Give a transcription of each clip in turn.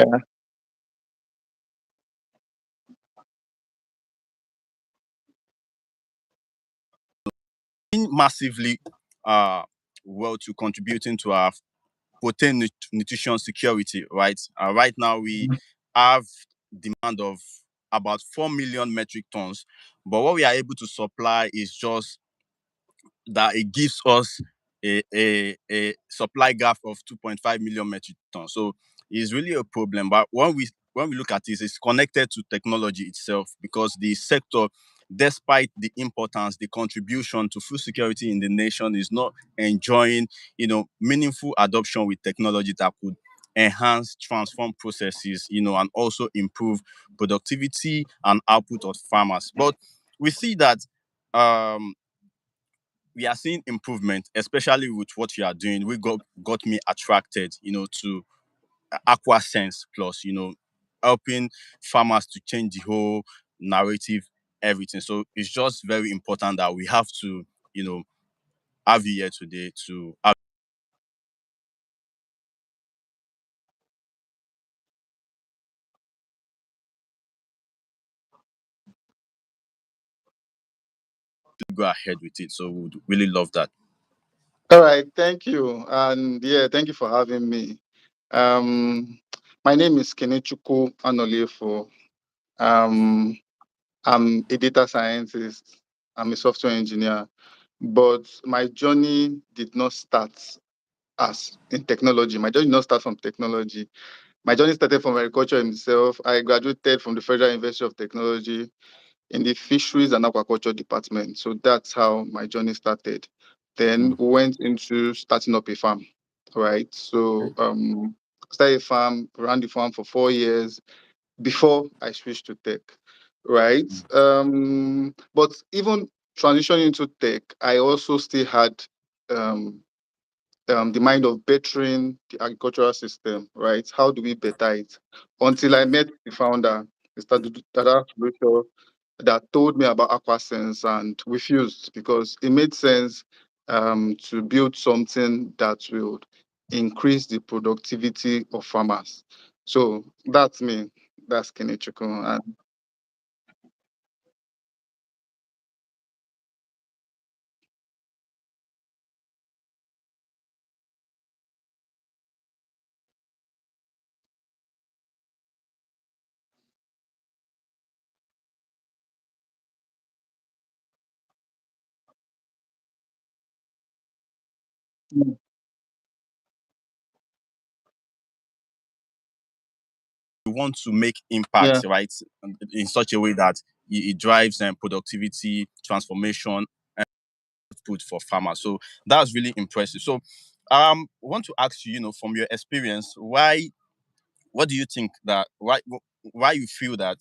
Yeah. Massively uh, well to contributing to our protein nutrition security, right? Right now, we have demand of about 4 million metric tons, but what we are able to supply is just that it gives us a supply gap of 2.5 million metric tons. So it's really a problem. But when we look at it, it's connected to technology itself because the sector, despite the importance, the contribution to food security in the nation is not enjoying, meaningful adoption with technology that could enhance, transform processes, and also improve productivity and output of farmers. But we see that um, we are seeing improvement, especially with what you are doing. We got me attracted, to AquaSense Plus, helping farmers to change the whole narrative, everything. So it's just very important that we have to, have you here today to have to go ahead with it. So we would really love that. All right. Thank you. And yeah, thank you for having me. Um, my name is Kenechukwu Anolefo. Um, I'm a data scientist. I'm a software engineer, but my journey did not start as in technology. My journey did not start from technology. My journey started from agriculture himself. I graduated from the Federal University of Technology in the Fisheries and Aquaculture Department. So that's how my journey started. Then went into starting up a farm, right? So started a farm, ran the farm for 4 years before I switched to tech, right? But even transitioning into tech, I also still had um, the mind of bettering the agricultural system, right? How do we better it? Until I met the founder, Mr. Dada Solution, that told me about Aquasense and refused because it made sense to build something that will increase the productivity of farmers. So that's me. That's Kenechukwu. And We want to make impact, yeah, right, in such a way that it drives productivity, transformation, output for farmers. So that's really impressive. So I want to ask you, from your experience, what do you think that why you feel that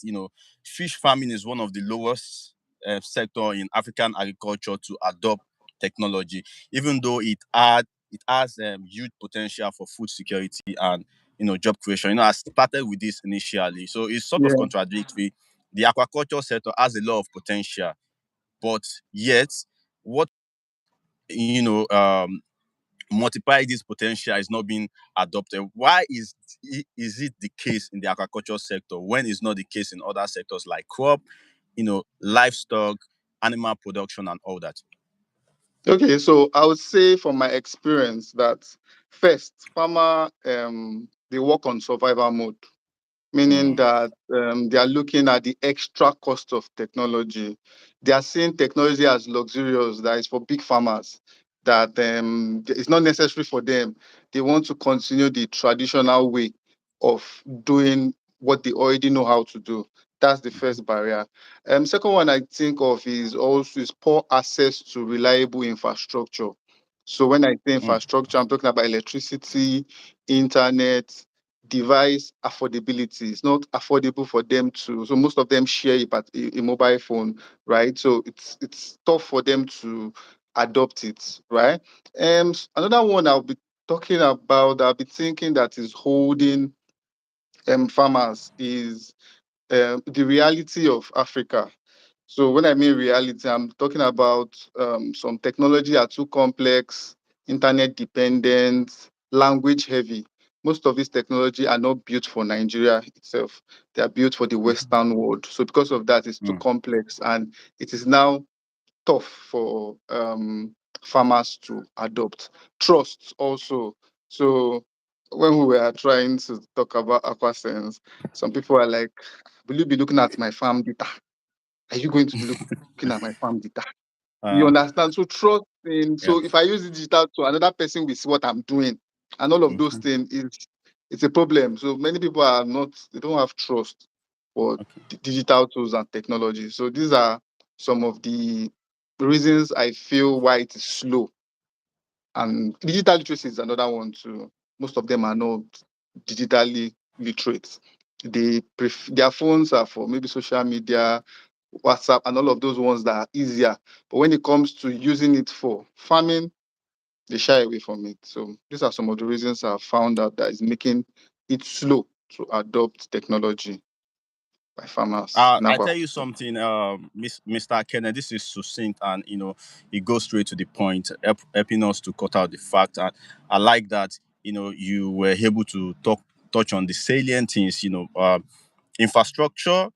fish farming is one of the lowest sector in African agriculture to adopt technology, even though it has huge potential for food security and job creation. I started with this initially, so it's sort of yeah. contradictory. The aquaculture sector has a lot of potential, but yet what you know multiply this potential is not being adopted. Why is it the case in the aquaculture sector when it's not the case in other sectors like crop, livestock, animal production, and all that? Okay, so I would say from my experience that first, farmer they work on survival mode, meaning Mm, that they are looking at the extra cost of technology. They are seeing technology as luxurious, that is for big farmers, that it's not necessary for them. They want to continue the traditional way of doing what they already know how to do. That's the first barrier. Second one I think of is also is poor access to reliable infrastructure. So when I say mm, infrastructure, I'm talking about electricity, internet, device affordability. It's not affordable for them to. So most of them share a mobile phone, right? So it's tough for them to adopt it, right? Another one I'll be talking about, I'll be thinking that is holding farmers is the reality of Africa. So when I mean reality, I'm talking about some technology are too complex, internet dependent, language heavy. most of these technology are not built for Nigeria itself. They are built for the Western world. So because of that, it's too Mm. complex, and it is now tough for farmers to adopt. Trust also. So when we were trying to talk about Aquasense, some people are like, "Will you be looking at my farm data? Are you going to be looking at my farm data?" You Uh, understand? So trust in. yeah. So if I use it digital to another person will see what I'm doing, and all of those Mhm. things is it's a problem. So many people are not. They don't have trust for Okay. digital tools and technology. So these are some of the reasons I feel why it is slow. And digital literacy is another one too. Most of them are not digitally literate. Their phones are for maybe social media, WhatsApp, and all of those ones that are easier. But when it comes to using it for farming, they shy away from it. So these are some of the reasons I've found out that is making it slow to adopt technology by farmers in I tell you aquaculture. something, Mr. Kenneth. This is succinct, and it goes straight to the point, helping us to cut out the fact. And I like that you were able to touch on the salient things. Infrastructure,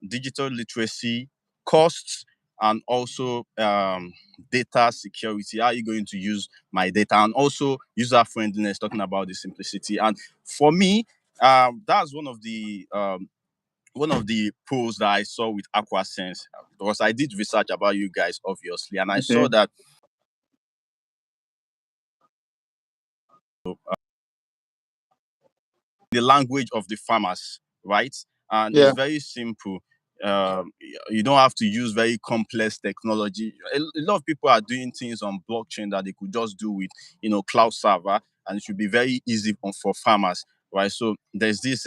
digital literacy, costs, and also data security. How are you going to use my data? And also user friendliness, talking about the simplicity. And for me, that's one of the pros that I saw with Aquasense, because I did research about you guys, obviously, and I saw Okay. that the language of the farmers, right? And it's Yeah. very simple. Um, you don't have to use very complex technology. A lot of people are doing things on blockchain that they could just do with, cloud server, and it should be very easy for farmers, right? So there's this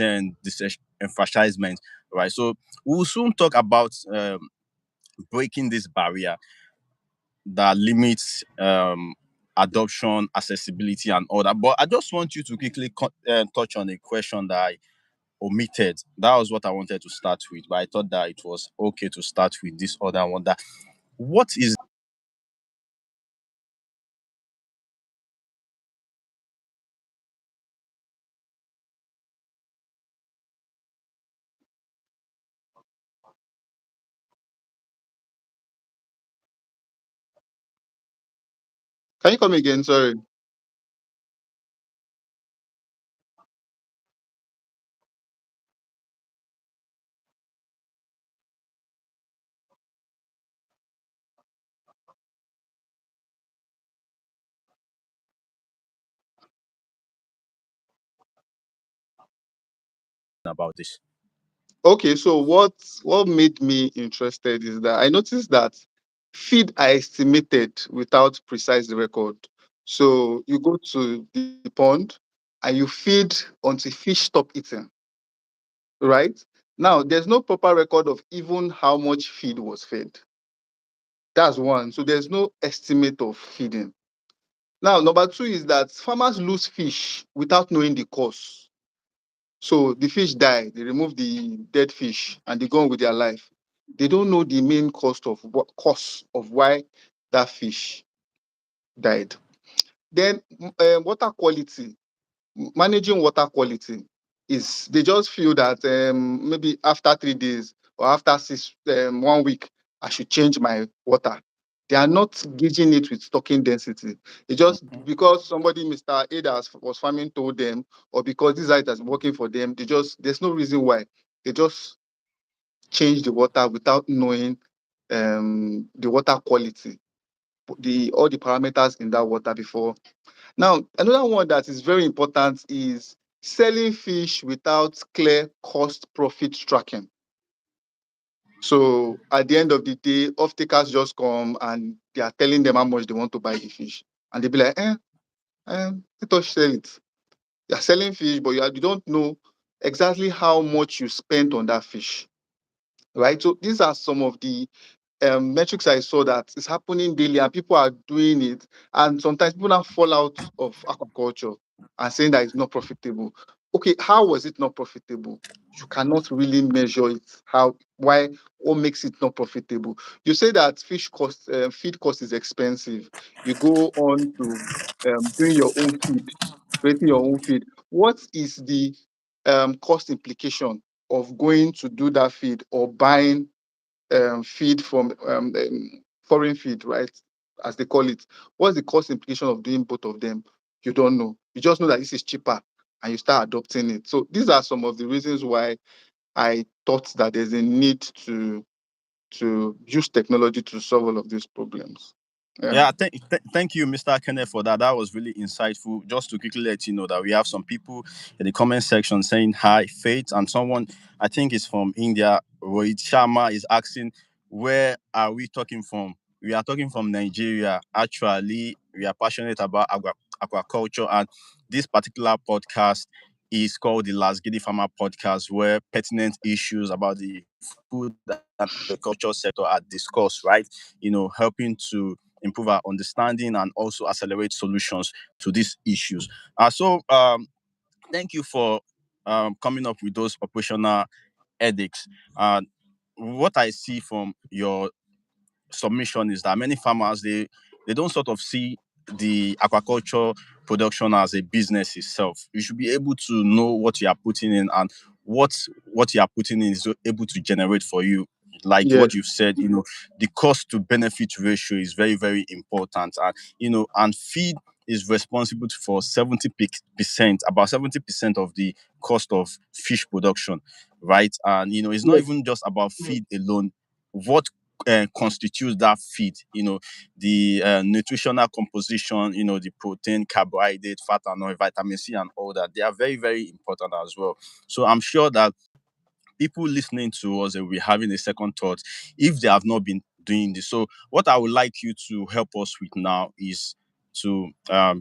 emphasizement, right? So we'll soon talk about breaking this barrier that limits adoption, accessibility, and all that. But I just want you to quickly touch on a question that I omitted. That was what I wanted to start with, but I thought that it was okay to start with this other one. That what is Can you come again? Sorry. about this? Okay, so what made me interested is that I noticed that feed are estimated without precise record. So you go to the pond and you feed until fish stop eating, right? Now there's no proper record of even how much feed was fed. That's one. So there's no estimate of feeding. Now, number two is that farmers lose fish without knowing the cause. So the fish die, they remove the dead fish and they go on with their life. They don't know the main cause of why that fish died. Then water quality, managing water quality is they just feel that maybe after 3 days or after 1 week, I should change my water. They are not gauging it with stocking density. It just because somebody, Mr. Ada, was farming told them, or because this site has been working for them, there's no reason why. They just change the water without knowing the water quality, the all the parameters in that water before. Now, another one that is very important is selling fish without clear cost profit tracking. So at the end of the day, off-takers just come and they are telling them how much they want to buy the fish. And they be like, let us sell it. You are selling fish, but you don't know exactly how much you spent on that fish, right? So these are some of the metrics I saw that is happening daily and people are doing it. And sometimes people now fall out of aquaculture and saying that it's not profitable. Okay, how was it not profitable? You cannot really measure it. What makes it not profitable? You say that feed cost is expensive. You go on to doing your own feed, creating your own feed. what is the cost implication of going to do that feed or buying feed from foreign feed, right? As they call it. What's the cost implication of doing both of them? You don't know. You just know that this is cheaper and you start adopting it. So these are some of the reasons why I thought that there's a need to use technology to solve all of these problems. Yeah. Yeah, thank you, Mr. Kenneth, for that. That was really insightful. Just to quickly let you know that we have some people in the comment section saying hi, Faith, and someone, I think it's from India, Rohit Sharma, is asking, where are we talking from? We are talking from Nigeria. Actually, we are passionate about aquaculture, and this particular podcast is called the Last Giddy Farmer Podcast, where pertinent issues about the food and agriculture sector are discussed, right? Helping to improve our understanding and also accelerate solutions to these issues. Thank you for coming up with those operational ethics. What I see from your submission is that many farmers, they don't sort of see the aquaculture production as a business itself. You should be able to know what you are putting in, and what you are putting in is able to generate for you. Like Yes. what you've said, the cost to benefit ratio is very, very important. And and feed is responsible for 70%, about 70% of the cost of fish production, right? And it's not Yes. even just about feed alone. What constitutes that feed, the nutritional composition, the protein, carbohydrate, fat and oil, vitamin C and all that, they are very, very important as well. So I'm sure that people listening to us will be having a second thought if they have not been doing this. So what I would like you to help us with now is to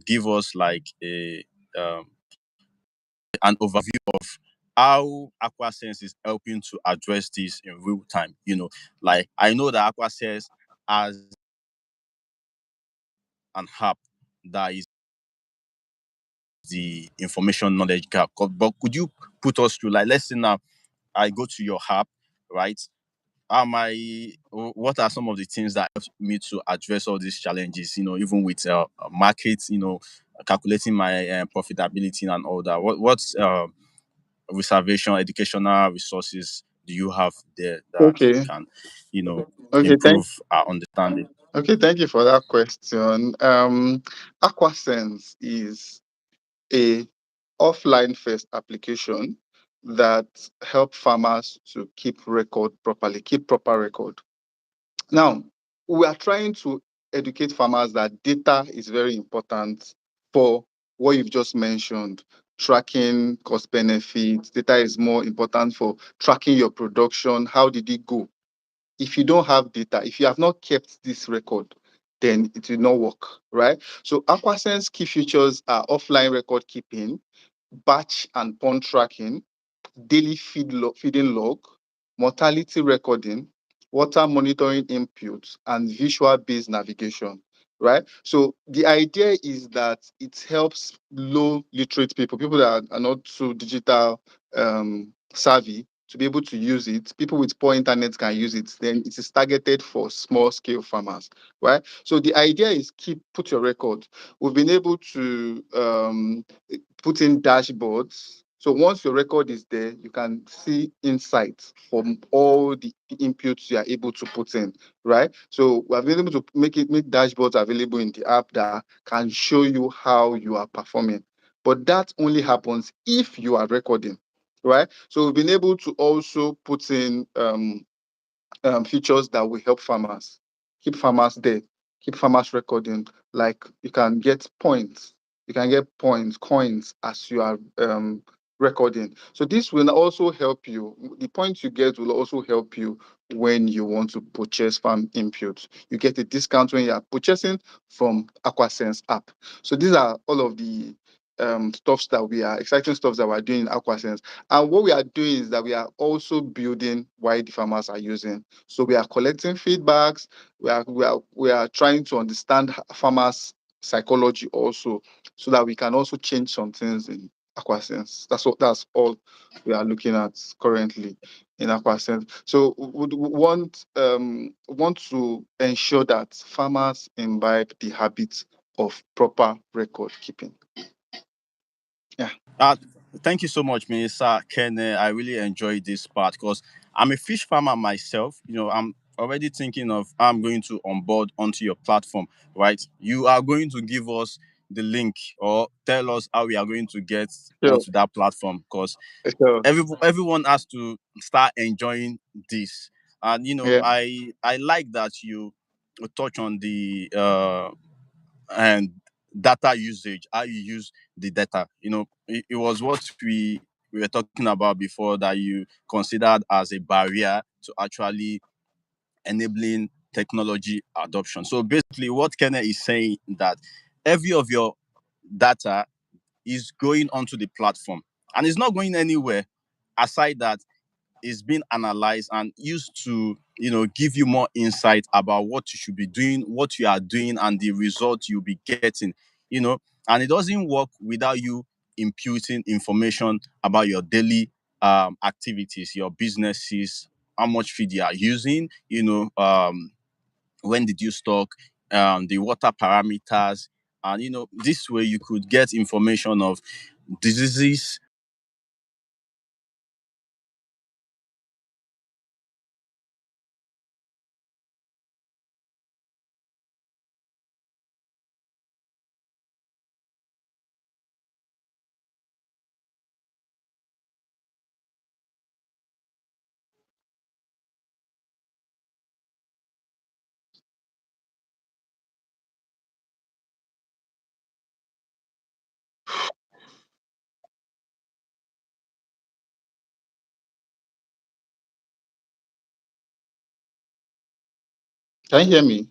give us like an overview of how Aquasense is helping to address this in real time. Like I know that Aquasense has an app that is the information knowledge gap. But could you put us through, like, let's say now I go to your app, right? What are some of the things that help me to address all these challenges, even with markets, calculating my profitability and all that? What's reservation, educational resources do you have there that Okay. can, Okay. improve our understanding? Okay. Thank you for that question. Aquasense is a offline first application that help farmers to keep record properly, keep proper record. Now, we are trying to educate farmers that data is very important for what you've just mentioned. Tracking cost benefits, data is more important for tracking your production. How did it go? If you don't have data, if you have not kept this record, then it will not work, right? So Aquasense key features are offline record keeping, batch and pond tracking, daily feeding log, mortality recording, water monitoring inputs, and visual-based navigation, right? So the idea is that it helps low literate people that are not so digital savvy, to be able to use it. People with poor internet can use it. Then it is targeted for small scale farmers, right? So the idea is put your record. We've been able to put in dashboards. So once your record is there, you can see insights from all the inputs you are able to put in, right? So we have been able to make dashboards available in the app that can show you how you are performing. But that only happens if you are recording, right? So we've been able to also put in features that will help farmers, keep farmers there, keep farmers recording. Like you can get points, coins as you are recording. So this will also help you. The points you get will also help you when you want to purchase farm inputs. You get a discount when you are purchasing from Aquasense app. So these are all of the exciting stuff that we're doing in Aquasense. And what we are doing is that we are also building why the farmers are using. So we are collecting feedbacks. We are trying to understand farmers' psychology also, so that we can also change some things in Aquasense. That's all we are looking at currently in Aquasense. So we would want to ensure that farmers imbibe the habit of proper record keeping. Yeah. Uh, Thank you so much, Minister Ken. I really enjoyed this part because I'm a fish farmer myself. I'm already thinking of how I'm going to onboard onto your platform, right? You are going to give us the link or tell us how we are going to get Sure, onto that platform because sure. everyone has to start enjoying this. And Yeah, I like that you touch on the and data usage, how you use the data. It was what we were talking about before that you considered as a barrier to actually enabling technology adoption. So basically, what Kenneth is saying that every of your data is going onto the platform and it's not going anywhere aside that is being analyzed and used to give you more insight about what you should be doing, what you are doing, and the result you'll be getting. you know and it doesn't work without you imputing information about your daily activities, your businesses, how much feed you are using, when did you stock, the water parameters. And this way you could get information of diseases. can you hear me?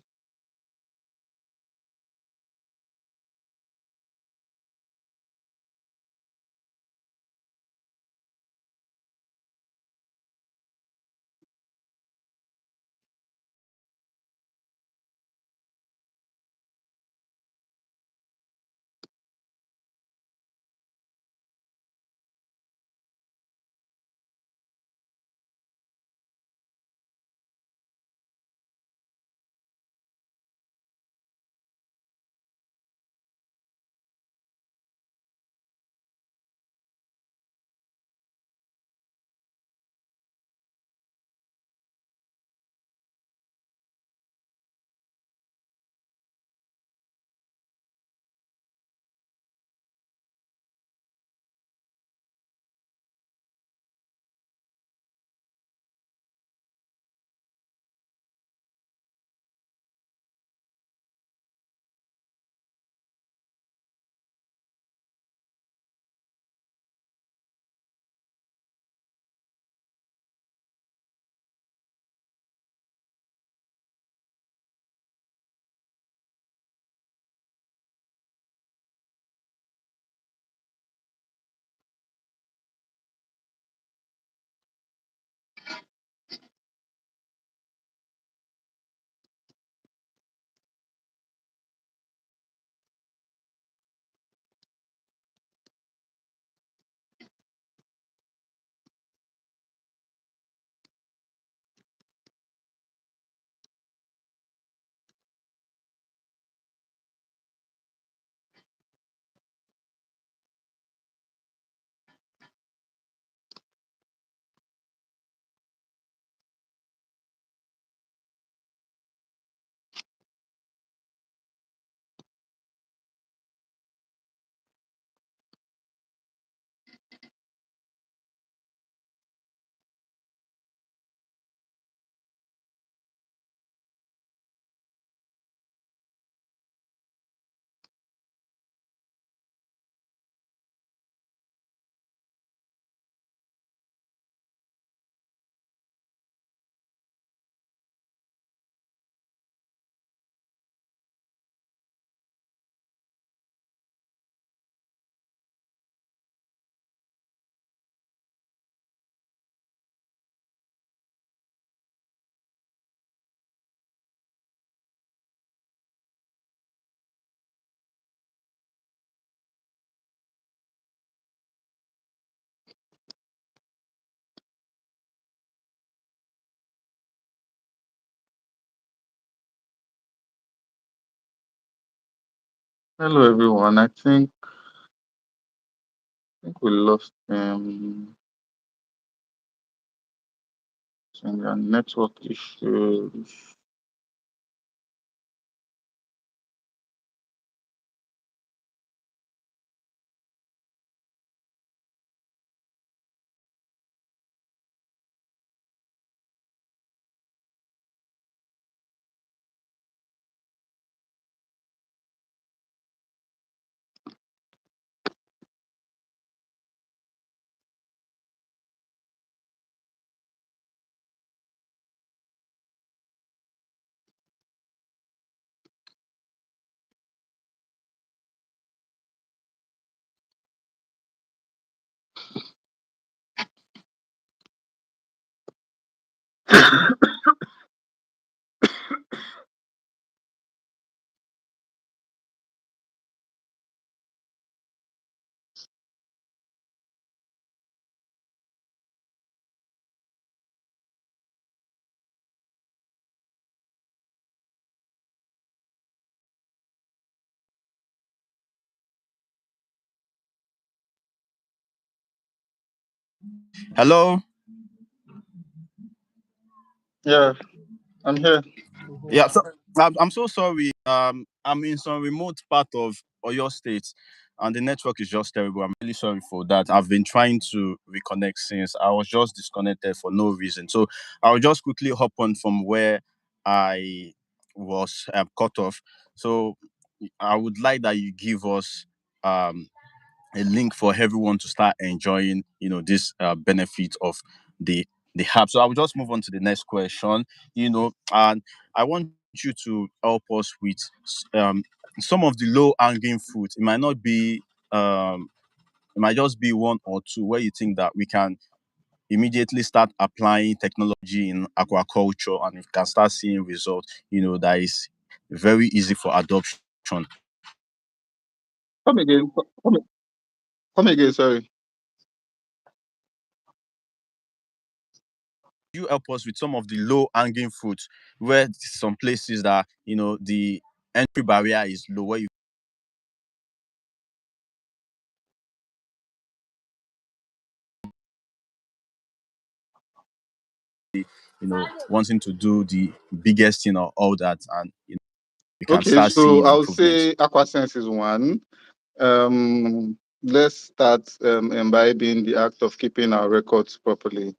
Hello, everyone. I think think we lost some network issues. Hello. Yeah, I'm here. Yeah, so I'm so sorry. I'm in some remote part of Oyo State, and the network is just terrible. I'm really sorry for that. I've been trying to reconnect since I was just disconnected for no reason. So I'll just quickly hop on from where I was cut off. So I would like that you give us um a link for everyone to start enjoying, this benefit of the the app. So I will just move on to the next question, and I want you to help us with um, some of the low hanging fruit. It might not be, it might just be one or two where you think that we can immediately start applying technology in aquaculture and we can start seeing results, that is very easy for adoption. Come again. Come again. Sorry. You help us with some of the low hanging fruits where some places that the entry barrier is low where wanting to do the biggest thing or all that, and we can Okay, start so seeing I would improvements. say Aquasense is one. Let's start imbibing the act of keeping our records properly.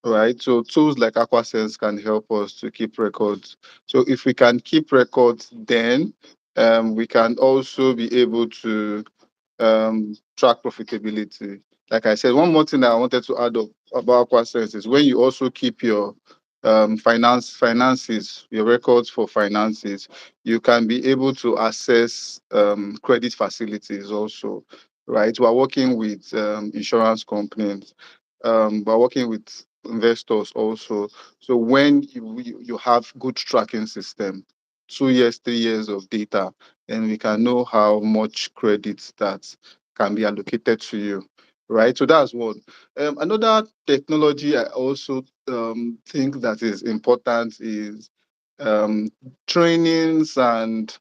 Right. So tools like Aquasense can help us to keep records. So if we can keep records, then we can also be able to track profitability. Like I said, one more thing that I wanted to add up about Aquasense is when you also keep your finances, your records for finances, you can be able to access credit facilities also, right? We're working with insurance companies, we're working with investors also. So when you have good tracking system, 2 years, 3 years of data, and we can know how much credit that can be allocated to you, right? So that's one. Another technology I also think that is important is um, trainings and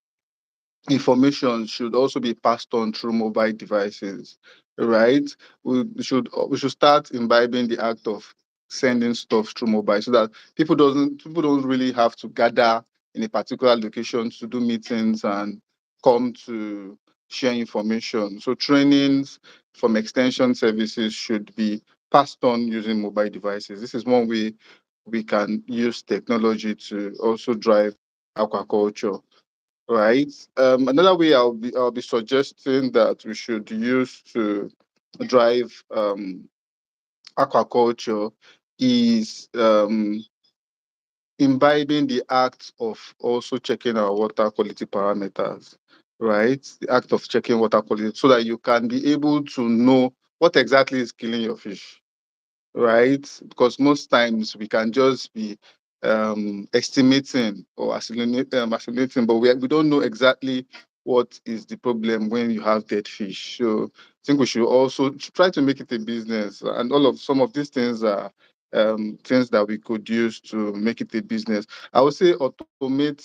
information should also be passed on through mobile devices, right? We should start imbibing the act of sending stuff through mobile so that people don't really have to gather in a particular location to do meetings and come to share information. So trainings from extension services should be passed on using mobile devices. This is one way we can use technology to also drive aquaculture, right? Another way I'll be suggesting that we should use to drive aquaculture is imbibing the act of also checking our water quality parameters, right? The act of checking water quality so that you can be able to know what exactly is killing your fish, right? Because most times we can just be estimating or assimilating, but we don't know exactly what is the problem when you have dead fish. So I think we should also try to make it a business, and all of some of these things are things that we could use to make it a business. I would say automate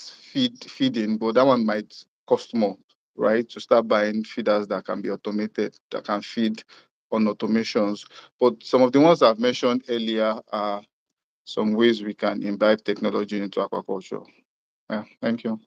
feeding, but that one might cost more, right? To start buying feeders that can be automated, that can feed on automations. But some of the ones I've mentioned earlier are some ways we can imbibe technology into aquaculture. Yeah, thank you.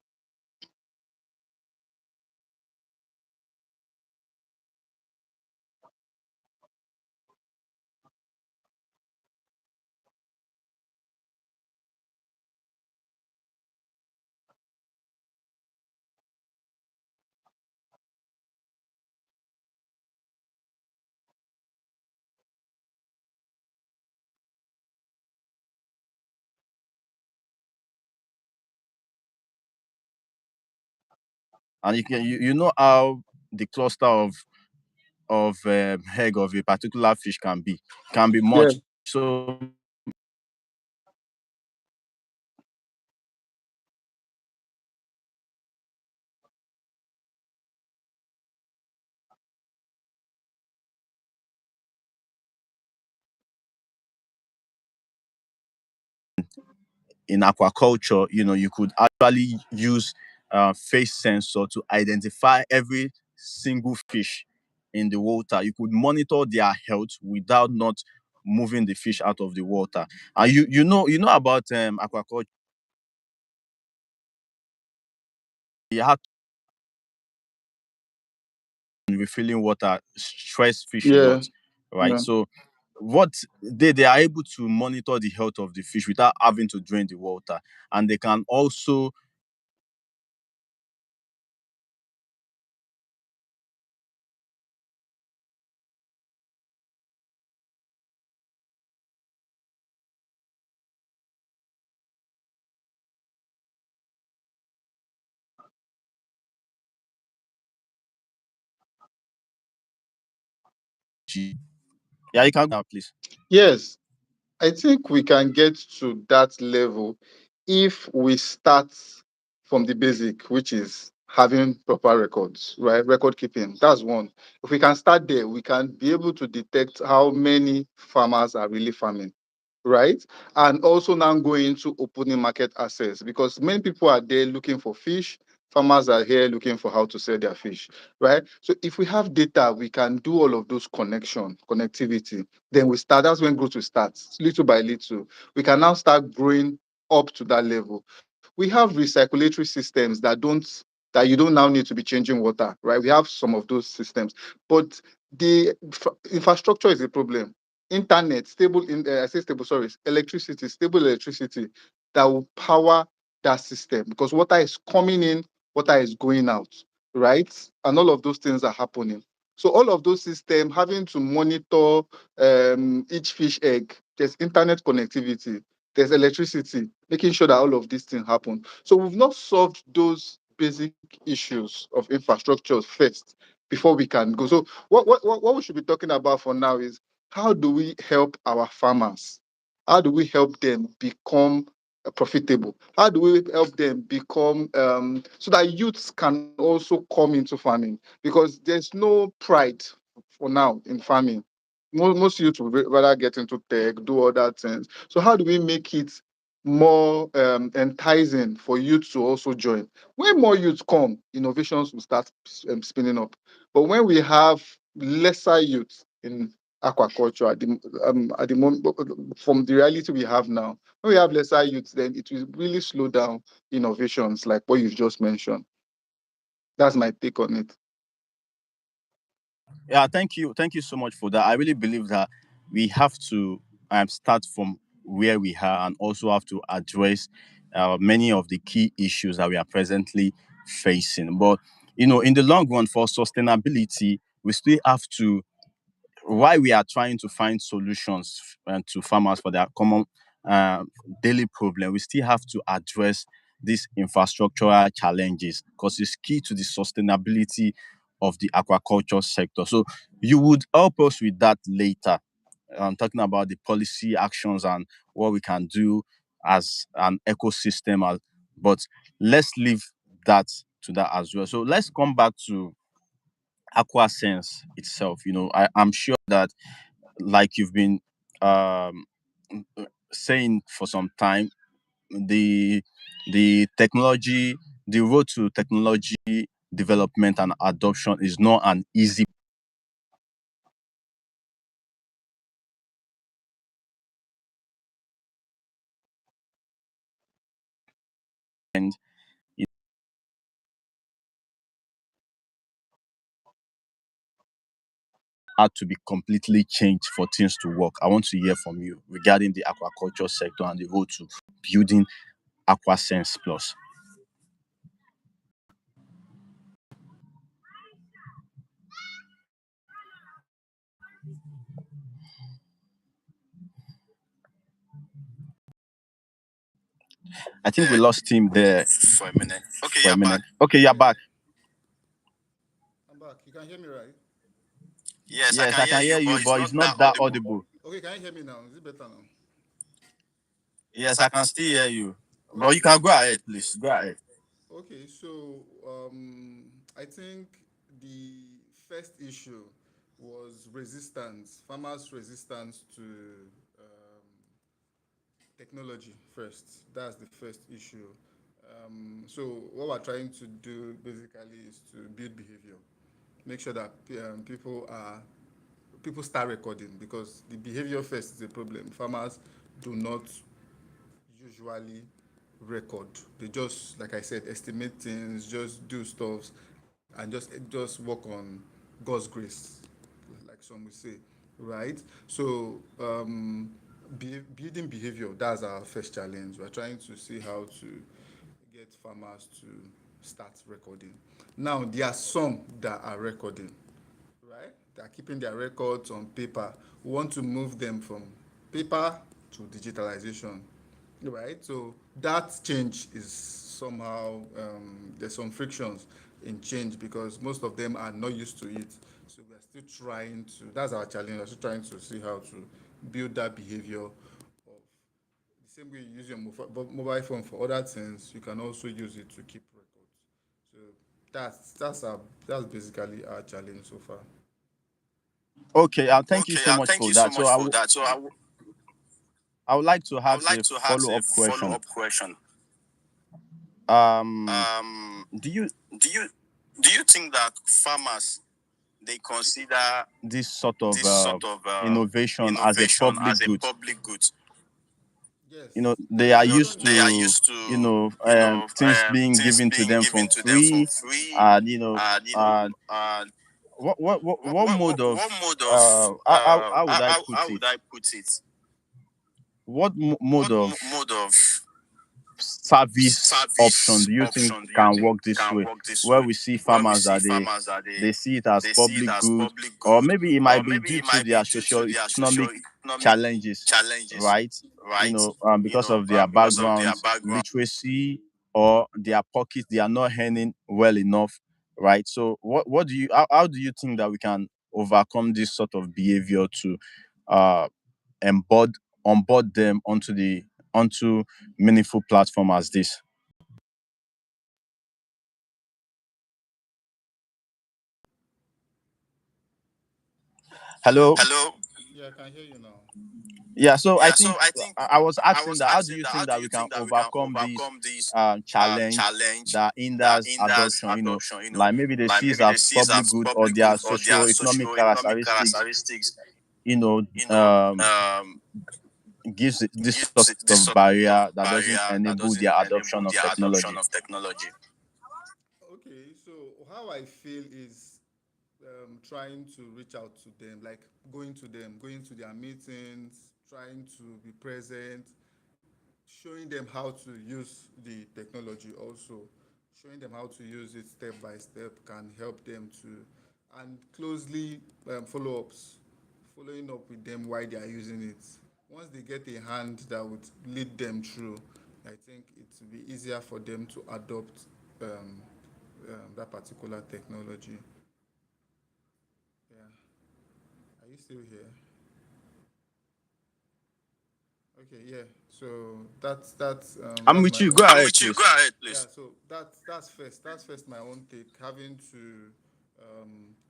And you know how the cluster of egg of a particular fish can be Yeah, much. So in aquaculture, you could actually use face sensor to identify every single fish in the water. You could monitor their health without not moving the fish out of the water. And you know about aquaculture. You have to refilling water stress fish a yeah, lot, right? yeah. So what they are able to monitor the health of the fish without having to drain the water, and they can also yeah, you can now please. Yes, I think we can get to that level if we start from the basic, which is having proper records, right? Record keeping. That's one. If we can start there, we can be able to detect how many farmers are really farming, right? And also now going into opening market access because many people are there looking for fish. Farmers are here looking for how to sell their fish, right? So if we have data, we can do all of those connectivity. Then we start. That's when growth will start, little by little. We can now start growing up to that level. We have recirculatory systems that you don't now need to be changing water, right? We have some of those systems, but the infrastructure is a problem. Internet, I say stable, sorry, electricity, stable electricity that will power that system because water is coming in, water is going out, right? And all of those things are happening. So all of those systems having to monitor each fish egg, there's internet connectivity, there's electricity, making sure that all of these things happen. So we've not solved those basic issues of infrastructure first before we can go. So what we should be talking about for now is how do we help our farmers? How do we help them become profitable? How do we help them become so that youths can also come into farming? Because there's no pride for now in farming. Most youth would rather get into tech, do other things. So how do we make it more enticing for youth to also join? When more youth come, innovations will start spinning up. But when we have lesser youth in aquaculture at the moment, from the reality we have now, when we have lesser youth, then it will really slow down innovations like what you've just mentioned. That's my take on it. Yeah, thank you so much for that. I really believe that we have to start from where we are and also have to address many of the key issues that we are presently facing. But in the long run, for sustainability, we still have to, while we are trying to find solutions to farmers for their common uh, daily problem, we still have to address these infrastructural challenges because it's key to the sustainability of the aquaculture sector. So you would help us with that later. Talking about the policy actions and what we can do as an ecosystem. But let's leave that to that as well. So let's come back to AquaSense itself. I'm sure that, like you've been um, saying for some time, the technology, the road to technology development and adoption is not an easy and it had to be completely changed for things to work. I want to hear from you regarding the aquaculture sector and the road to building AquaSense Plus. I think we lost him there for a minute. Okay, for a you're back. minute. Okay, you're back. I'm back. You can hear me, right? Yes, I Yes, can I hear can you, hear you, but it's but not it's that not that audible. audible. Okay, can you hear me now? Is it better now? Yes, I can still hear you. But you can go ahead, please. Go ahead. Okay, so I think the first issue was resistance, farmers' resistance to technology first. That's the first issue. So what we're trying to do basically is to build behavior, make sure that people start recording because the behavior first is a problem. Farmers do not usually record. They just, like I said, estimate things, just do stuff, and just work on God's grace, like some will say, right? So building behavior, that's our first challenge. We're trying to see how to get farmers to start recording. Now there are some that are recording, right? They are keeping their records on paper. We want to move them from paper to digitalization, right? So that change is somehow there's some frictions in change because most of them are not used to it. So we're still trying to. That's our challenge. We're still trying to see how to build that behavior of the same way you use your mobile phone for other things. You can also use it to keep records. So that's basically our challenge so far. Okay, thank you Okay, so much thank for you so that. So much for that. So I would like to I would ask like a to ask a follow-up question. follow-up question. Um, Um, do you do you do you think that farmers they consider this sort of this sort of innovation as a innovation public as a good? public good? They are used They are to used to things being things given to being them for given to them for free, free, and and uh, what mode of what mode of how would I put how it? would I put it? What mode What of mode of service option service do you think option do you can think work this can way, work this where way? we see Where we farmers see that farmers that they see it as they see it public as good, public or good, maybe it or might be maybe due it to might be their due to their socio-economic socio-economic challenges, challenges, right? right? Because of their Because of their backgrounds, background. literacy, or their pockets, they are not earning well enough, right? So what do you how do you think that we can overcome this sort of behavior to uh embed onboard them onto meaningful platform as this? Hello. Hello. Yeah, I can hear you now. Yeah, so I Yeah, so think I think I was I asking was that how do asking you that how think do that you we can think that we can overcome this overcome this challenge challenge that that hinders hinders adoption? adoption? Like maybe they Like see it maybe they as see it public as good, or public their good or their socio-economic socio-economic characteristics, characteristics, you know, you know, um, um, gives it this gives sort it this of sort of barrier that doesn't barrier that enable doesn't their enable adoption of their adoption technology. of technology. Okay, so how I feel is trying to reach out to them, like going to their meetings, trying to be present, showing them how to use the technology also, showing them how to use it step by step can help them to, and closely follow-ups, following up with them while they are using it. Once they get a hand that would lead them through, I think it will be easier for them to adopt that particular technology. Yeah. Are you still here? Okay, yeah. So I'm that's with my you. Go own. I'm ahead, with you. Go please. ahead, Yeah, please. so that's first. That's first my own take. Having to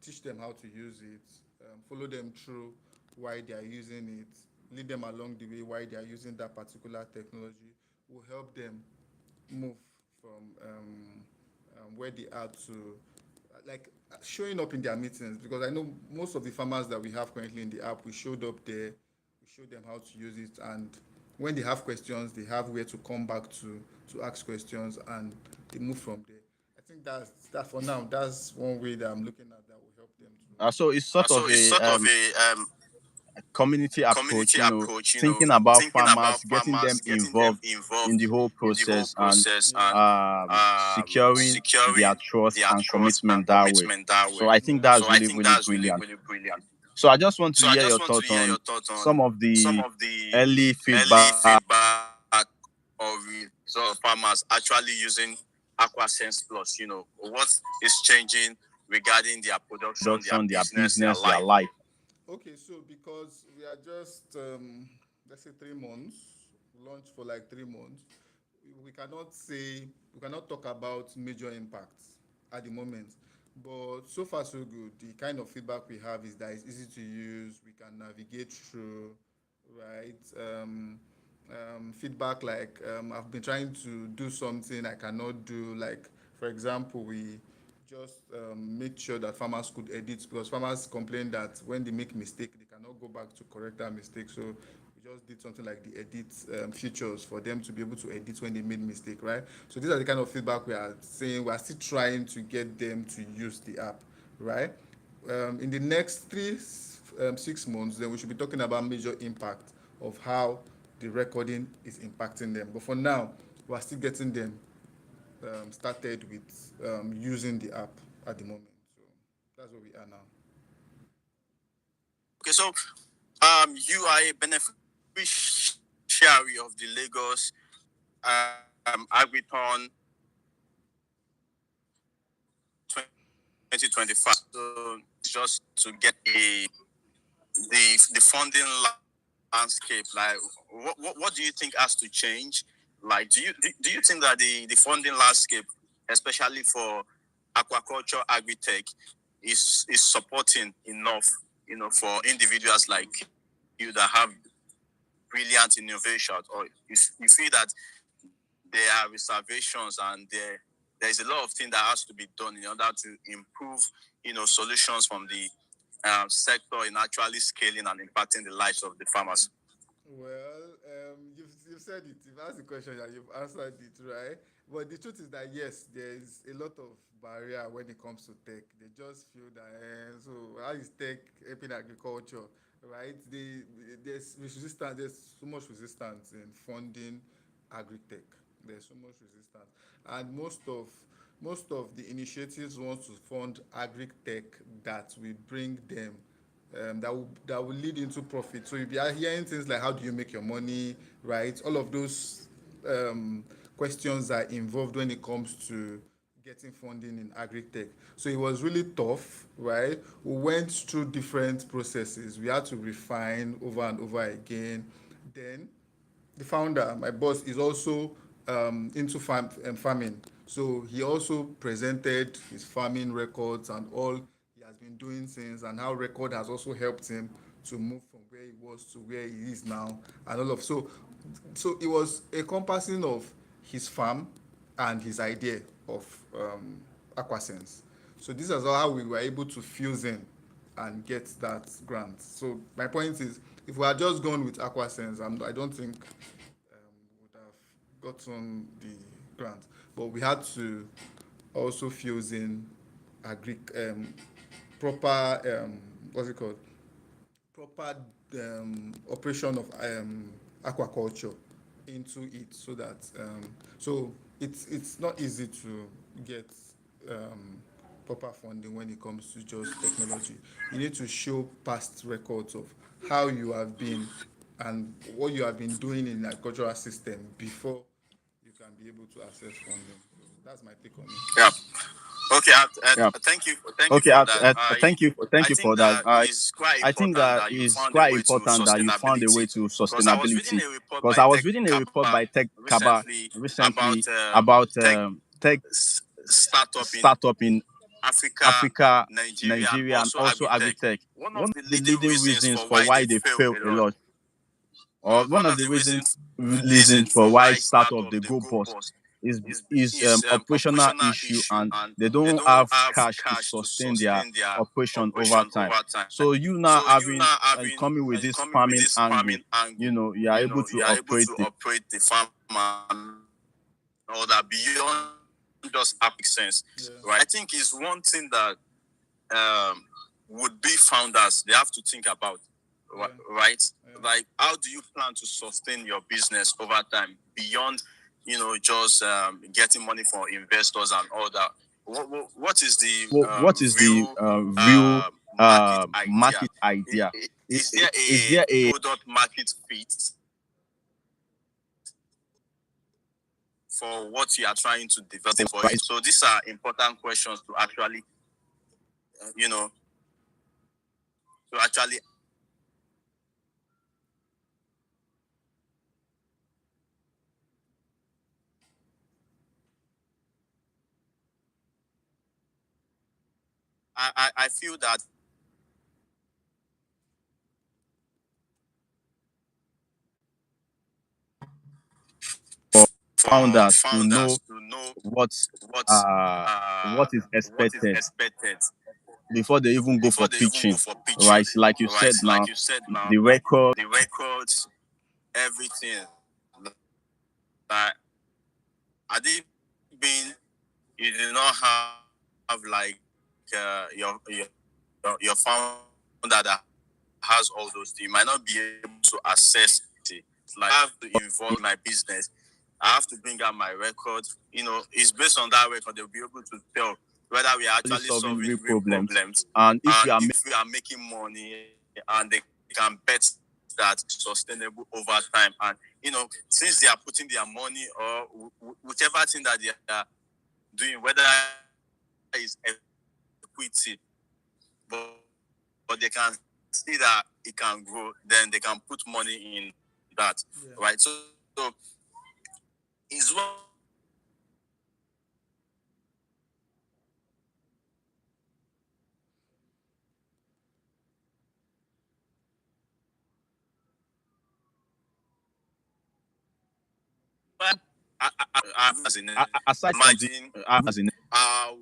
teach them how to use it, follow them through why they are using it, lead them along the way why they are using that particular technology will help them move from where they are to like showing up in their meetings, because I know most of the farmers that we have currently in the app, we showed up there, we showed them how to use it, and when they have questions, they have where to come back to ask questions, and they move from there. I think that's that for now. That's one way that I'm looking at that will help them So it's to. sort So of it's a sort of a community approach, community approach, thinking about thinking about farmers, getting farmers, them getting them involved in involved the whole in the whole process, and process, and securing their securing trust their and trust and commitment that way. commitment that So way. I Yeah. think that's So I really, think really that's really, brilliant. really brilliant. So I just want to So I hear your just want to thoughts hear on your thoughts on some of some the of the early early feedback. feedback or result of farmers actually using AquaSense Plus. What is changing regarding their production, their Production, their business, their business, their life. life. Okay, so because we are just let's say 3 months, launched for like 3 months, we cannot say we cannot talk about major impacts at the moment. But so far so good. The kind of feedback we have is that it's easy to use. We can navigate through, right? Feedback like I've been trying to do something I cannot do. Like for example, we just make sure that farmers could edit because farmers complain that when they make mistake they cannot go back to correct that mistake. So we just did something like the edit features for them to be able to edit when they made mistake, right? So these are the kind of feedback we are saying. We are still trying to get them to use the app, right? In the next 6 months, then we should be talking about major impact of how the recording is impacting them. But for now, we are still getting them started with using the app at the moment. So that's where we are now. Okay, so you are a beneficiary of the Lagos Agriton 2025. So just to get the funding landscape, like what do you think has to change? Like, do you think that the funding landscape, especially for aquaculture agri-tech, is supporting enough, for individuals like you that have brilliant innovations, or you feel that there are reservations and there's a lot of things that has to be done in order to improve, solutions from the sector in actually scaling and impacting the lives of the farmers? Well, you've said it. You've asked the question and you've answered it, right? But the truth is that yes, there is a lot of barrier when it comes to tech. They just feel that so how is tech helping agriculture, right? There's resistance. There's so much resistance in funding agri-tech. There's so much resistance, and most of the initiatives want to fund agri-tech that will bring them that will lead into profit. So if you are hearing things like how do you make your money, right? All of those questions are involved when it comes to getting funding in agri-tech. So it was really tough, right? We went through different processes. We had to refine over and over again. Then the founder, my boss, is also into farming. So he also presented his farming records and all he has been doing since, and how record has also helped him to move from where he was to where he is now, and all of so it was a compassing of his farm and his idea of Aquasense. So this is how we were able to fuse in and get that grant. So my point is, if we had just gone with Aquasense, I don't think we would have gotten the grant. But we had to also fuse in agri proper what's it called, proper operation of aquaculture into it, so that so it's not easy to get proper funding when it comes to just technology. You need to show past records of how you have been and what you have been doing in the agricultural system before you can be able to access funding. So that's my take on it. Yeah. Okay. Yeah. Thank you Okay. for that. Thank I you for think that. that it's quite I think important that that you it's found a quite way to important that you found a way sustainability. to Because I was reading sustainability. a report Because by I was Tech reading a report Kaba by Tech Kaba recently recently about about tech tech startup in startup in Africa, Africa, Nigeria, and Nigeria, and also also agri-tech. agri-tech. One of One the of the leading leading reasons reasons for for why why they they fail fail a a lot, lot, or or one one of of the the reasons reasons for for why why startup startup they they go go bust bust is operational issue, and they don't have cash to sustain their operation over time. So you now having coming with this farming angle, you are able to operate it. The farm and all that beyond just make sense, right? I think is one thing that would be founders they have to think about, right? Like, how do you plan to sustain your business over time beyond, just getting money from investors and all that? What is the What is the real market idea? Is there a product market fit for what you are trying to develop for it? So these are important questions to actually, to actually I feel that founders to know what is expected before they even go for pitching, right? Like you said now, the records, everything. Like, had it been you do not have like your founder that has all those things, you might not be able to assess it. Like, I have to involve my business. I have to bring out my record. It's based on that record they'll be able to tell whether we are actually solving real problems. And if we are making money, and they can bet that sustainable over time. And since they are putting their money or whichever thing that they are doing, whether it's equity, but they can see that it can grow, then they can put money in that, right? So it's what aside from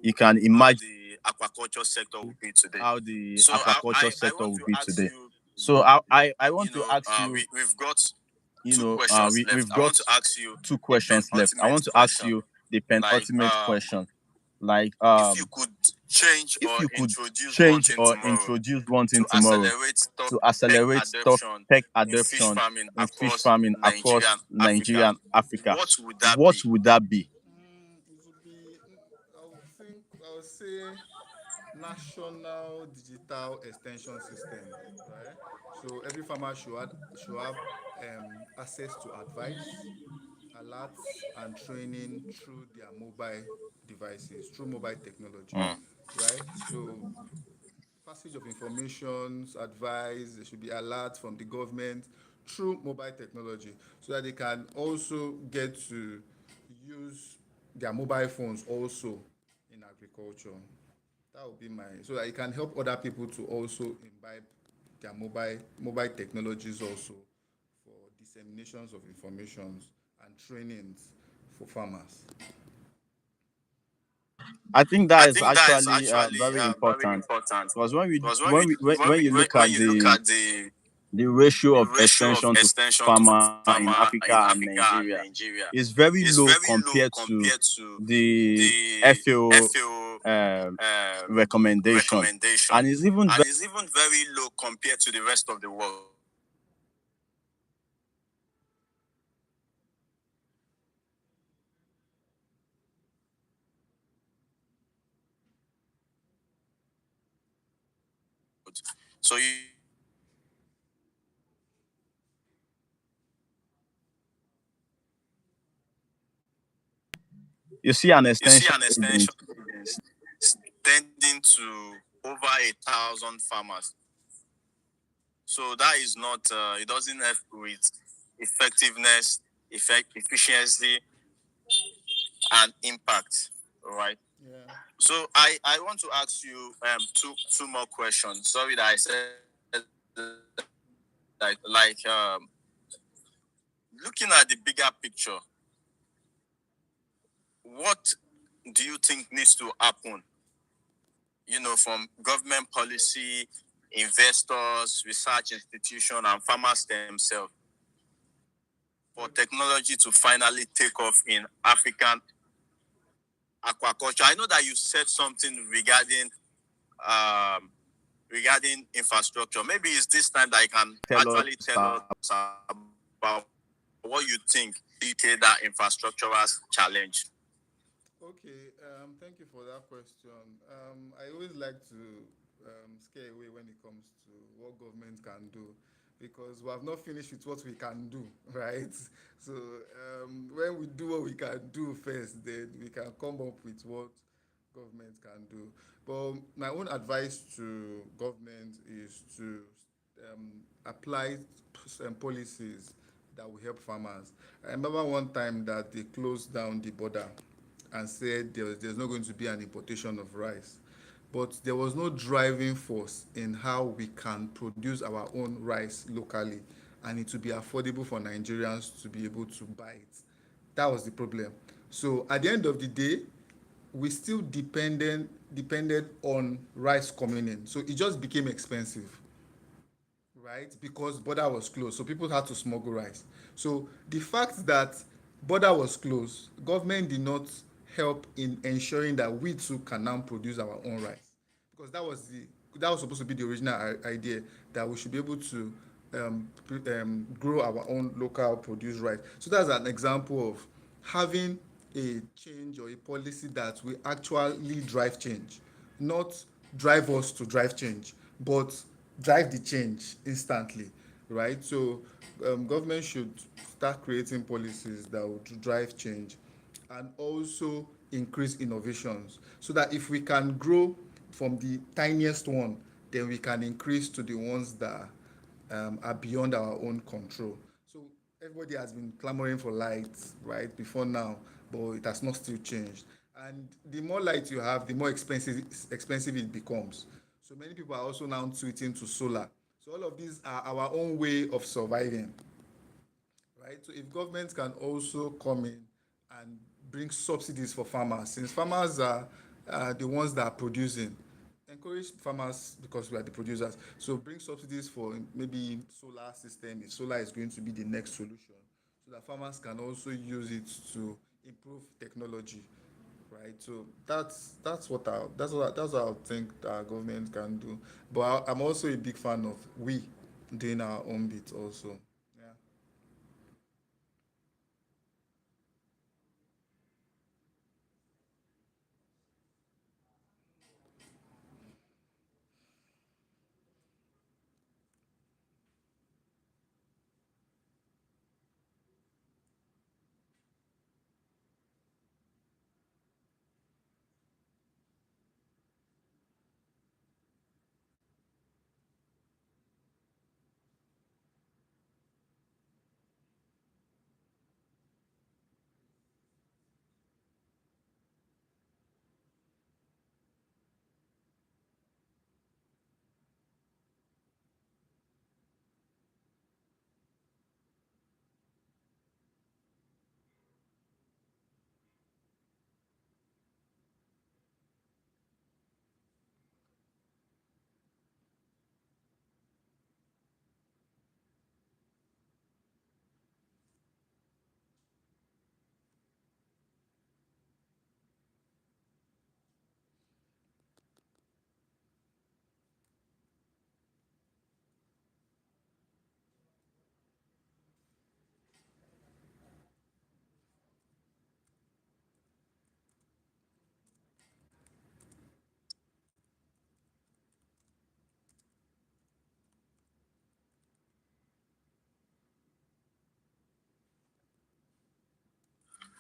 you can imagine the aquaculture sector will be today. How the aquaculture sector will be today. So I want to ask you. We've got we've got two questions left. I want to ask you the penultimate question. Like, if you could change or introduce one thing tomorrow to accelerate tech adoption in fish farming across Nigeria and Africa, what would that be? It would be, I would say, national digital extension system, right? So every farmer should have access to advice, alerts, and training through their mobile devices, through mobile technology, right? So passage of information, advice, there should be alerts from the government through mobile technology so that they can also get to use their mobile phones also in agriculture. That would be so that it can help other people to also imbibe their mobile technologies also for disseminations of informations and trainings for farmers. I think that is actually very important because when you look at the ratio of extension to farmer in Africa and Nigeria is very low compared to the FAO recommendation, and is even very low compared to the rest of the world. So you see an extension extending to over 1,000 farmers. So that is not, it doesn't help with effectiveness, efficiency, and impact, right? Yeah. So I want to ask you two more questions. Sorry that I said like looking at the bigger picture, what do you think needs to happen? From government policy, investors, research institution, and farmers themselves for technology to finally take off in African aquaculture. I know that you said something um, regarding infrastructure. Maybe it's this time that you can actually tell us about what you think that infrastructure challenge. Okay, thank you for that question. I always like to scare away when it comes to what government can do because we have not finished with what we can do, right? So when we do what we can do first, then we can come up with what government can do. But my own advice to government is to apply policies that will help farmers. I remember one time that they closed down the border and said there's not going to be an importation of rice. But there was no driving force in how we can produce our own rice locally and it to be affordable for Nigerians to be able to buy it. That was the problem. So at the end of the day, we still depended on rice coming in. So it just became expensive, right? Because border was closed, so people had to smuggle rice. So the fact that border was closed, government did not help in ensuring that we too can now produce our own rice, because that was supposed to be the original idea, that we should be able to grow our own local produced rice. So that's an example of having a change or a policy that will actually drive change, not drive us to drive change, but drive the change instantly, right? So government should start creating policies that would drive change and also increase innovations so that if we can grow from the tiniest one, then we can increase to the ones that are beyond our own control. So everybody has been clamoring for light, right, before now, but it has not still changed. And the more light you have, the more expensive it becomes. So many people are also now switching to solar. So all of these are our own way of surviving, right? So if government can also come in and bring subsidies for farmers, since farmers are the ones that are producing, encourage farmers because we are the producers. So bring subsidies for maybe solar system if solar is going to be the next solution, so that farmers can also use it to improve technology, right? So that's what I think that our government can do. But I'm also a big fan of we doing our own bit also. Yeah.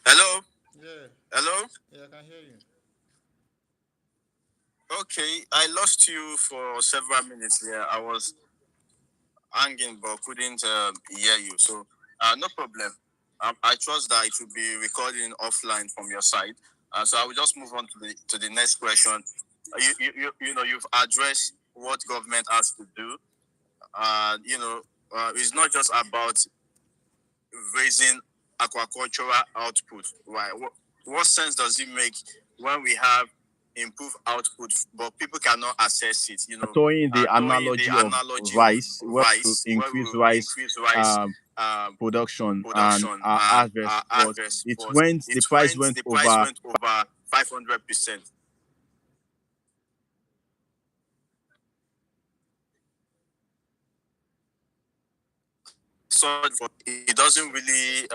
Hello, Yeah. hello. Yeah, I can hear you. Okay, I lost you for several minutes there. I was hanging but couldn't hear you. So, no problem. I trust that it will be recording offline from your side. So I will just move on to the next question. You've addressed what government has to do. It's not just about raising aquacultural output. Right? what sense does it make when we have improved output, but people cannot access it? Throwing the analogy of rice, where we increase rice production and our harvest, but the price went over 500%. So it doesn't really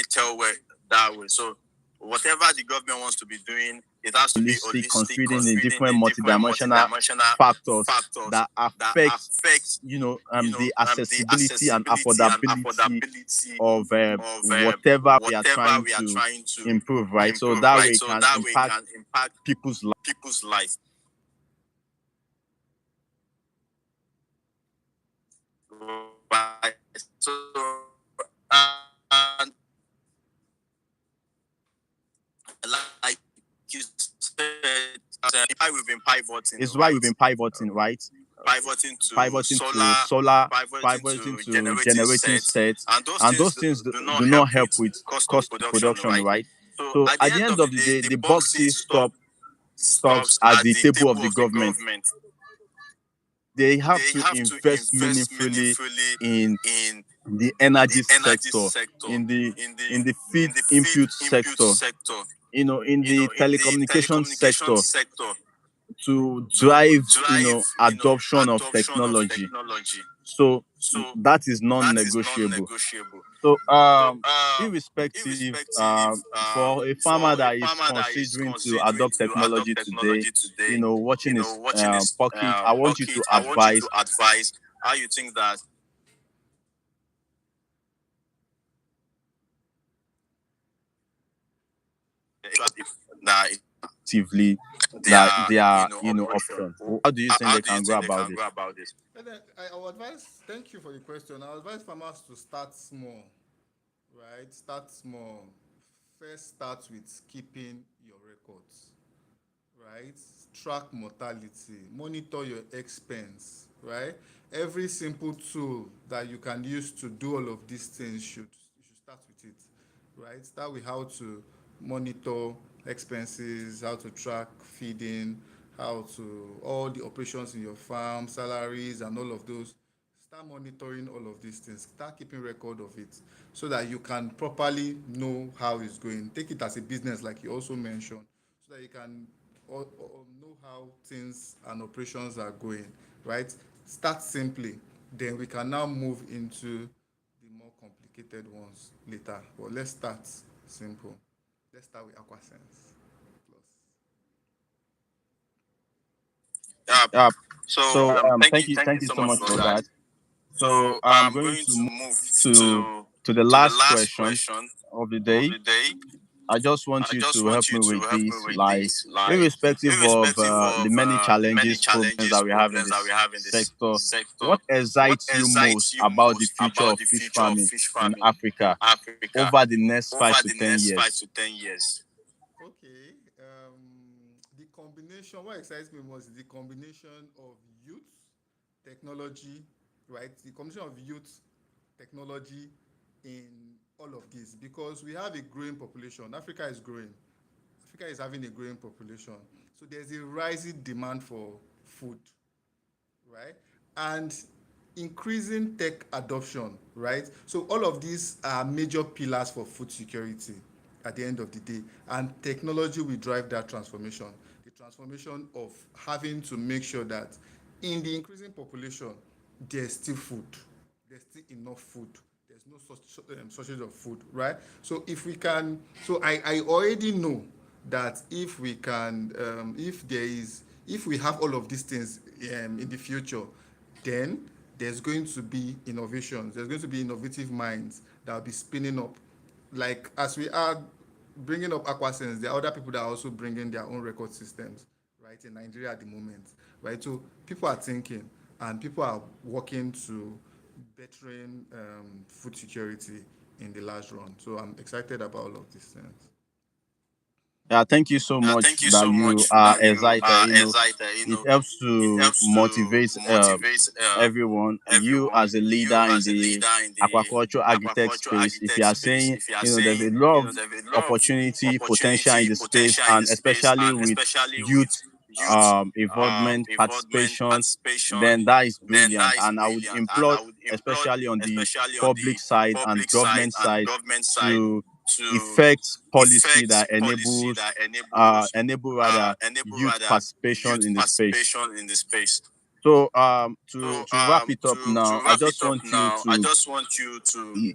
tell where that way. So whatever the government wants to be doing, it has to be holistic, considering the different multidimensional factors that affect the accessibility and affordability of whatever we are trying to improve, right? So that way it can impact people's life. Right. So, like you said, we've been pivoting. It's why we've been pivoting, right? Pivoting to solar, pivoting to generating sets, and those things do not help with cost production, right? So at the end of the day, the buck still stops at the table of the government. They have to invest meaningfully in the energy sector, in the feed input sector, in the telecommunication sector, to drive adoption of technology. So that is non-negotiable. So irrespective, for a farmer that is considering to adopt technology today, watching his pocket, I want you to advise how you think that actively that they are option. How do you think they can go about this? I will advise. Thank you for the question. I advise farmers to start small, right? Start small. First, start with keeping your records, right? Track mortality, monitor your expense, right? Every simple tool that you can use to do all of these things you should start with it, right? Start with how to monitor expenses, how to track feeding, how to all the operations in your farm, salaries, and all of those. Start monitoring all of these things. Start keeping record of it so that you can properly know how it's going. Take it as a business, like you also mentioned, so that you can know how things and operations are going, right? Start simply, then we can now move into the more complicated ones later. But let's start simple. Let's start with Aquasense Plus. So thank you so much for that. So I'm going to move to the last question of the day. I just want you to help me with this, like irrespective of the many challenges, problems that we have in this sector, what excites you most about the future of fish farming in Africa over the next 5 to 10 years? Okay. The combination, what excites me most is the combination of youth, technology, right? The combination of youth, technology in all of this, because we have a growing population. Africa is growing. Africa is having a growing population. So there's a rising demand for food, right? And increasing tech adoption, right? So all of these are major pillars for food security at the end of the day. And technology will drive that transformation. The transformation of having to make sure that in the increasing population, there's still food. There's still enough food. There's no shortage of food, right? So if we can, so I already know that if we can, if we have all of these things in the future, then there's going to be innovations. There's going to be innovative minds that will be spinning up. Like as we are bringing up Aquasense, there are other people that are also bringing their own record systems, right, in Nigeria at the moment, right? So people are thinking and people are working to bettering food security in the last run. So I'm excited about all of these things. Yeah, thank you so much Thank you that so you much are that you excited. are excited. It helps It to helps to motivate motivate everyone. You everyone. as a leader You in as a the leader in the aquaculture agri-tech aquaculture space, if you agri-tech are space, saying, if you are there's a saying, lot of there's a lot of opportunity, potential in opportunity, the space, potential in the and space, especially and with especially with youth youth involvement, involvement, participation, participation, then that is then brilliant. that is And I would brilliant. And implore, I would implore, especially on the especially on public the side and public side government and side, government side, to to effect policy effect that policy enables that enables enable rather enable youth rather participation youth in the space. participation in the space. So So to wrap it up to now, I wrap it just up want you now, I to just want you to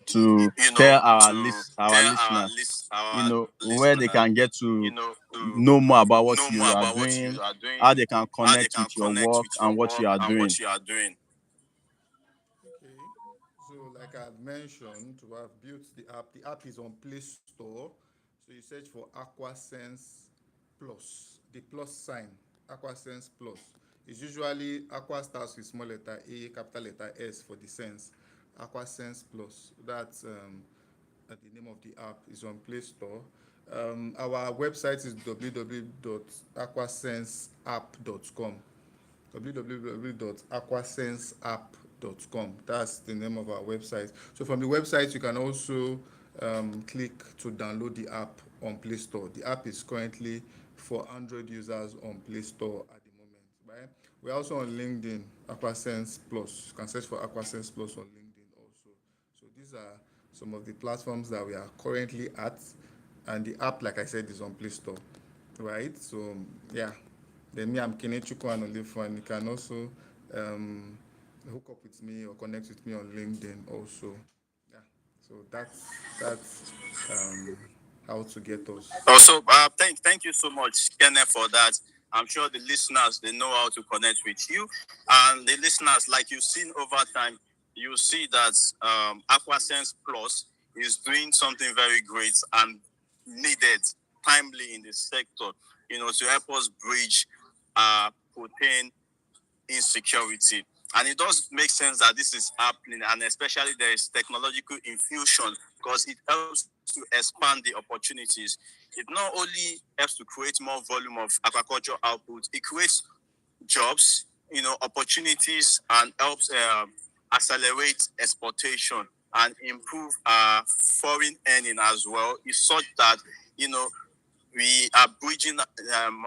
to tell our tell our listeners, our where they listeners, can get to to know more about what know you more are about what you doing, are doing, how they can how they connect can with your connect work with your and what you work are and doing. what you are doing. Okay. So, like I had mentioned, we have built the app. The app is on Play Store. So you search for AquaSense Plus, the plus sign, AquaSense Plus. It's usually Aqua starts with small letter A, capital letter S for the sense. AquaSense Plus. That's the name of the app. Is on Play Store. Our website is www.aquasenseapp.com. www.aquasenseapp.com. That's the name of our website. So from the website, you can also click to download the app on Play Store. The app is currently for Android users on Play Store at the moment. Right? We're also on LinkedIn, Aquasense Plus. You can search for Aquasense Plus on LinkedIn also. So these are some of the platforms that we are currently at, and the app, like I said, is on Play Store. Right? So yeah. Then me, I'm Kenechukwu Anolifo, and you can also um, hook up with me or connect with me on LinkedIn also. Yeah. So that's um, how to get us. Also, thank you so much, Kenneth, for that. I'm sure the listeners, they know how to connect with you, and the listeners, like you've seen over time, you see that AquaSense Plus is doing something very great and needed, timely in the sector. To help us bridge protein insecurity. And it does make sense that this is happening, and especially there is technological infusion, because it helps to expand the opportunities. It not only helps to create more volume of aquaculture output, it creates jobs, opportunities, and helps accelerate exportation and improve foreign earning as well. It's such that we are bridging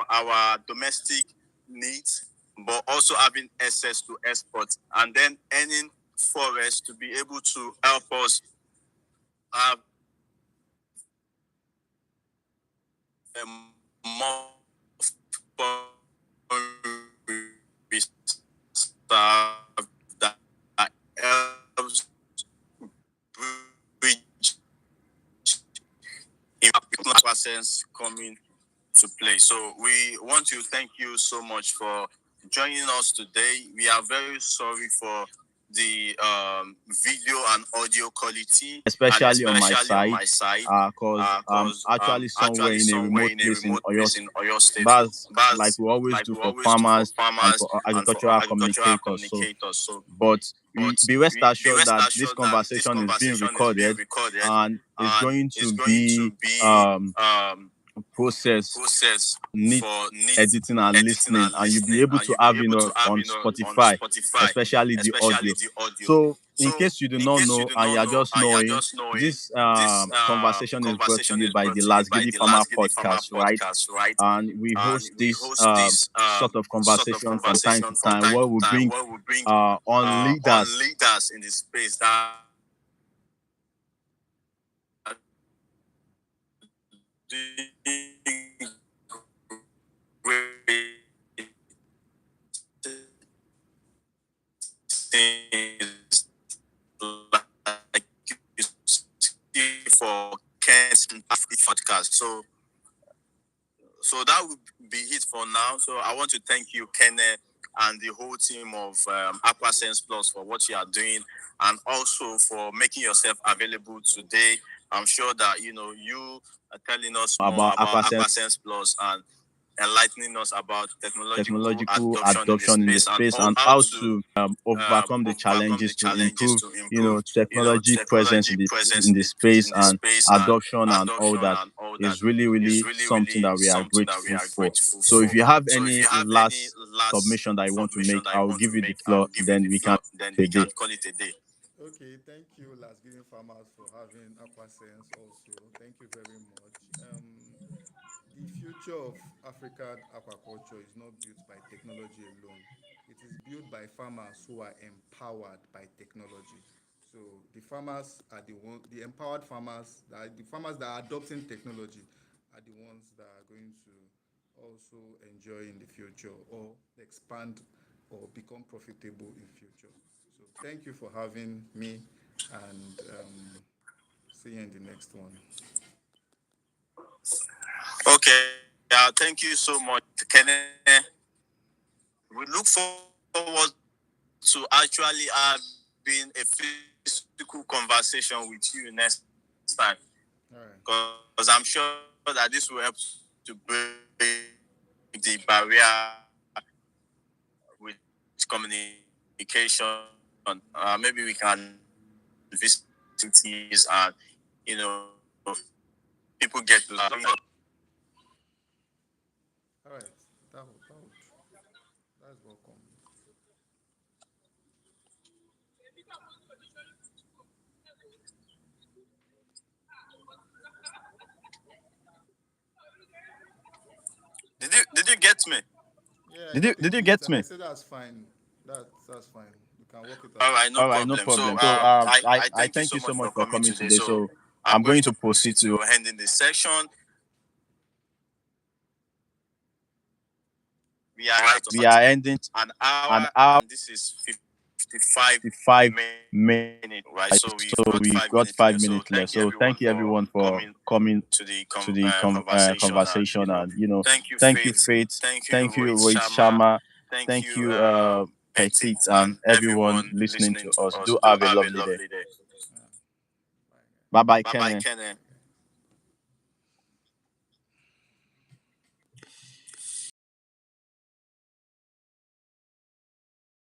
our domestic needs, but also having access to exports, and then earning forests to be able to help us have more foreign reserve that helps bridge in sense coming to play. So we want to thank you so much for joining us today. We are very sorry for the video and audio quality, and Especially on my especially on side, my side, because I'm because actually somewhere actually in a somewhere remote in a place in remote Oyo. place in Oyo State. That's like That's we always like do we for always do for farmers and farmers for and for agricultural agricultural communicators. So, communicators. So, but but be rest be assured rest that this assured that this conversation is being conversation is being recorded recorded and is and going is to going to be be processed, process neat for neat editing and editing listening, and and you'll be listening, able and to you'll have be able to have on on Spotify, Spotify, especially the especially audio. the audio. So in So case you do in not case you know do and you not are know just and you are knowing, just knowing, this this conversation is brought to conversation you is by brought the to you Last by Giddy the Farmer Last Giddy Farmer podcast, right? podcast, right? And we And host we this host this sort of sort of conversation from conversation time from to time time to where we time bring where we bring on on leaders, leaders in the space that are doing great things, like you see for Ken's podcast. So that would be it for now. So I want to thank you, Kenneth, and the whole team of AquaSense Plus for what you are doing, and also for making yourself available today. I'm sure that you are telling us more about about Aquasense. AquaSense Plus, and enlightening us about technological adoption in the space and how to overcome the challenges to improve, technology presence in the space and adoption and all that is really something that we are grateful for. So if you have any last submission that you want to make, I'll give you the floor, then we can call it a day. Okay, thank you, Las Green Farmers, for having Aquasense also. Thank you very much. The future of African aquaculture is not built by technology alone. It is built by farmers who are empowered by technology. So the empowered farmers, the farmers that are adopting technology are the ones that are going to also enjoy in the future or expand or become profitable in future. So thank you for having me, and see you in the next one. Okay. Thank you so much, Kenneth. We look forward to actually having a physical conversation with you next time. All right. Because I'm sure that this will help to break the barrier with communication. Maybe we can visit cities and, people get to learn. All right. That's welcome. Did you get me? Yeah, Did you get me? I said that's fine. That's fine. We can work it out. All right, no problem. So I thank you so much for coming today. So I'm going to proceed to ending this section. We are ending an hour. And this is 55 minutes, right? So we've got 5 minutes left. So thank you everyone for coming to the conversation and thank you, Faith. Thank you, Rohit Sharma. Thank you, Petit, and everyone listening to us. Do have a lovely day. Bye bye, Kenny.